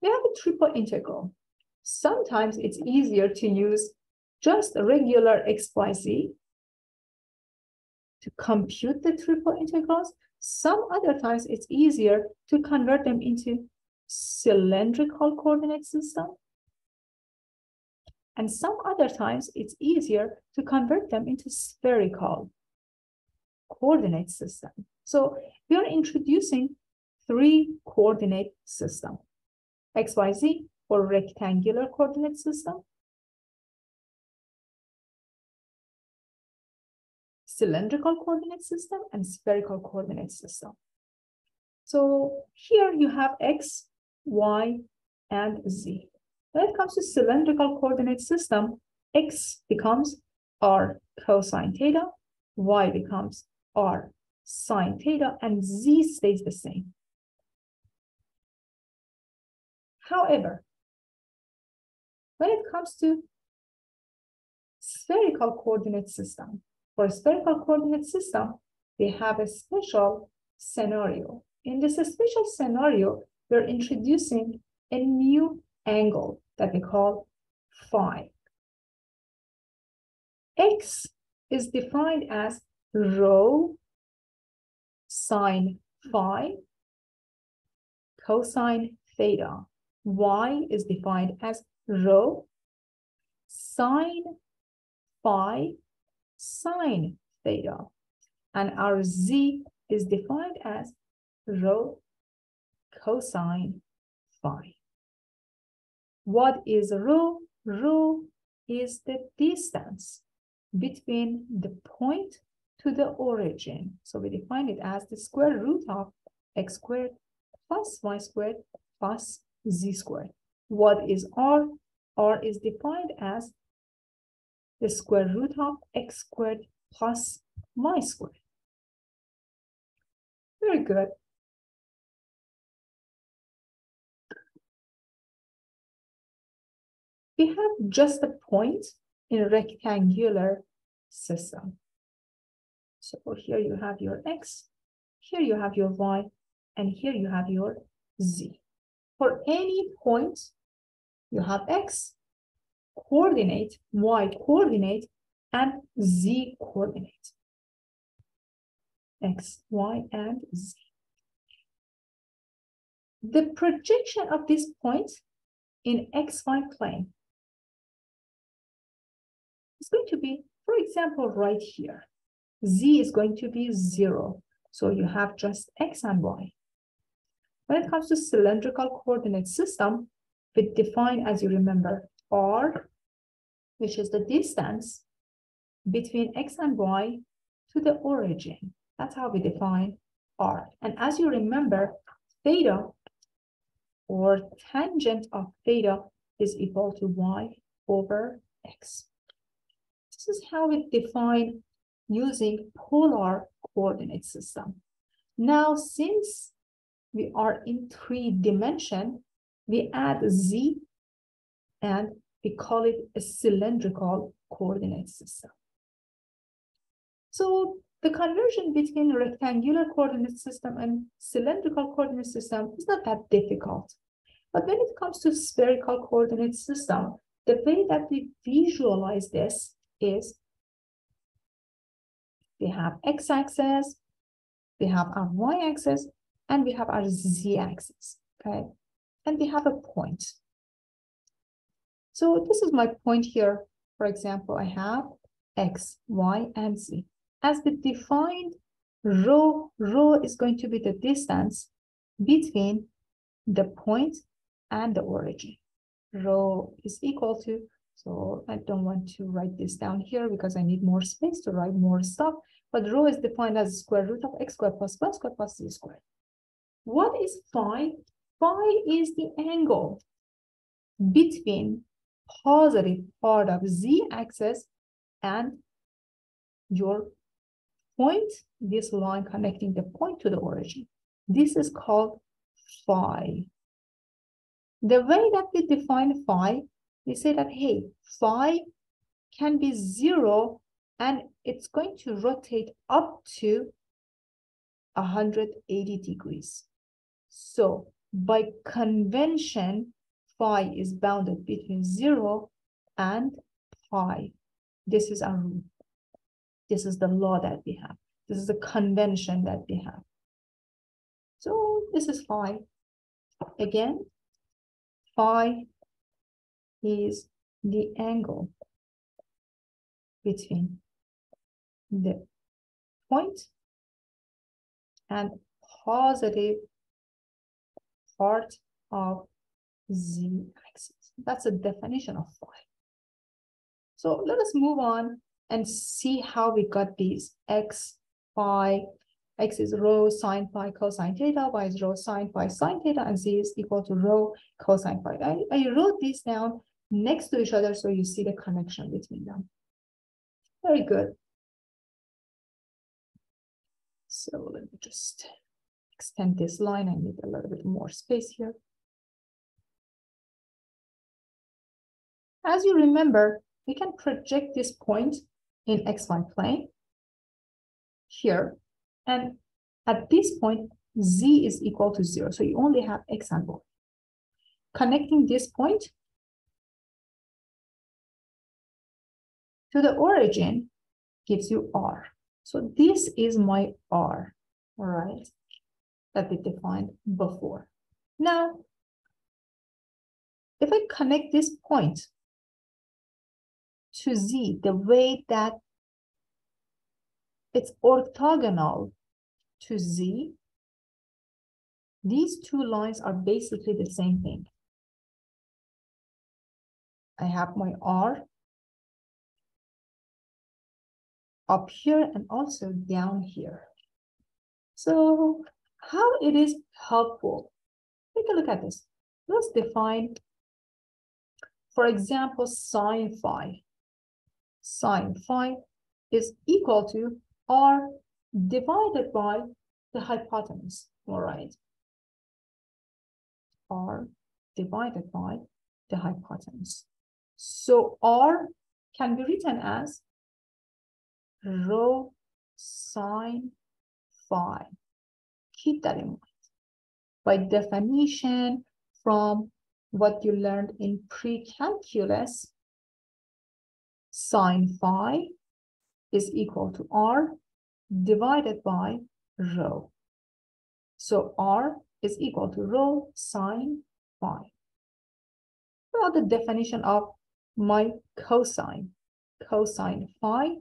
We have a triple integral. Sometimes it's easier to use just a regular XYZ to compute the triple integrals. Some other times it's easier to convert them into cylindrical coordinate system. And some other times it's easier to convert them into spherical coordinate system. So we are introducing 3 coordinate system. XYZ for rectangular coordinate system, cylindrical coordinate system, and spherical coordinate system. So here you have X, Y, and Z. When it comes to cylindrical coordinate system, X becomes R cosine theta, Y becomes R sine theta, and Z stays the same. However, when it comes to spherical coordinate system, for a spherical coordinate system, we have a special scenario. In this special scenario, we're introducing a new angle that we call phi. X is defined as rho sine phi cosine theta. Y is defined as rho sine phi sine theta. And our Z is defined as rho cosine phi. What is rho? Rho is the distance between the point to the origin. So we define it as the square root of x squared plus y squared plus z squared. What is r? R is defined as the square root of x squared plus y squared. Very good. We have just a point in a rectangular system. So here you have your x, here you have your y, and here you have your z. For any point, you have x coordinate, y coordinate, and z coordinate. X, y, and z. The projection of this point in xy plane is going to be, for example, right here. Z is going to be 0. So you have just x and y. When it comes to cylindrical coordinate system, we define, as you remember, r, which is the distance between x and y to the origin. That's how we define r. And as you remember, theta or tangent of theta is equal to y over x. This is how we define using polar coordinate system. Now, since we are in 3-dimension, we add z and we call it a cylindrical coordinate system. So the conversion between rectangular coordinate system and cylindrical coordinate system is not that difficult. But when it comes to spherical coordinate system, the way that we visualize this is we have x-axis, we have our y-axis, and we have our z-axis, okay? And we have a point. So this is my point here. For example, I have x, y, and z. As we defined rho is going to be the distance between the point and the origin. Rho is equal to, so I don't want to write this down here because I need more space to write more stuff, but rho is defined as square root of x squared plus y squared plus z squared. What is phi? Phi is the angle between positive part of z-axis and your point, this line connecting the point to the origin. This is called phi. The way that we define phi, we say that, hey, phi can be 0 and it's going to rotate up to 180 degrees. So by convention, phi is bounded between 0 and pi. This is our rule. This is the law that we have. This is the convention that we have. So this is phi. Again, phi is the angle between the point and positive part of z-axis. That's a definition of phi. So let us move on and see how we got these x, phi. X is rho sine phi cosine theta, y is rho sine phi sine theta, and z is equal to rho cosine phi. I wrote these down next to each other so you see the connection between them. Very good. So let me just extend this line. I need a little bit more space here. As you remember, we can project this point in xy plane here. And at this point, z is equal to 0. So you only have x and y. Connecting this point to the origin gives you r. So this is my r, all right, that we defined before. Now, if I connect this point to z the way that it's orthogonal to z, these two lines are basically the same thing. I have my r up here and also down here. So how it is helpful? Take a look at this. Let's define, for example, sine phi. Sine phi is equal to r divided by the hypotenuse, all right? R divided by the hypotenuse. So r can be written as rho sine phi. Keep that in mind. By definition, from what you learned in pre-calculus, sine phi is equal to r divided by rho. So r is equal to rho sine phi. Well, the definition of my cosine. Cosine phi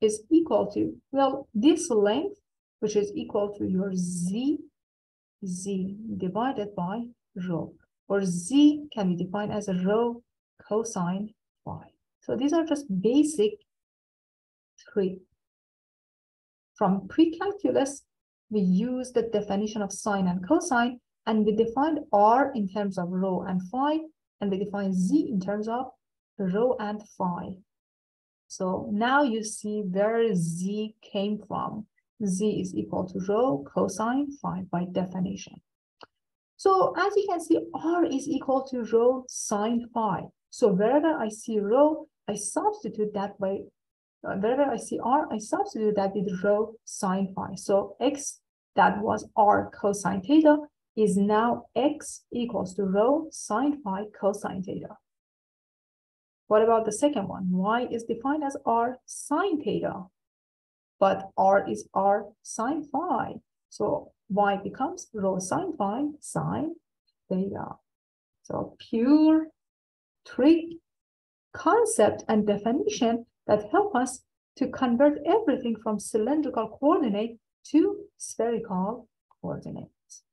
is equal to, well, this length, which is equal to your z divided by rho, or z can be defined as a rho cosine phi. So these are just basic three. From pre-calculus, we use the definition of sine and cosine, and we defined r in terms of rho and phi, and we define z in terms of rho and phi. So now you see where z came from. Z is equal to rho cosine phi by definition. So as you can see, r is equal to rho sine phi. So wherever I see rho, I substitute that by, wherever I see r, I substitute that with rho sine phi. So x that was r cosine theta is now x equals to rho sine phi cosine theta. What about the second one? Y is defined as r sine theta, but r is r sine phi. So y becomes rho sine phi sine theta. So pure trick concept and definition that help us to convert everything from cylindrical coordinate to spherical coordinates.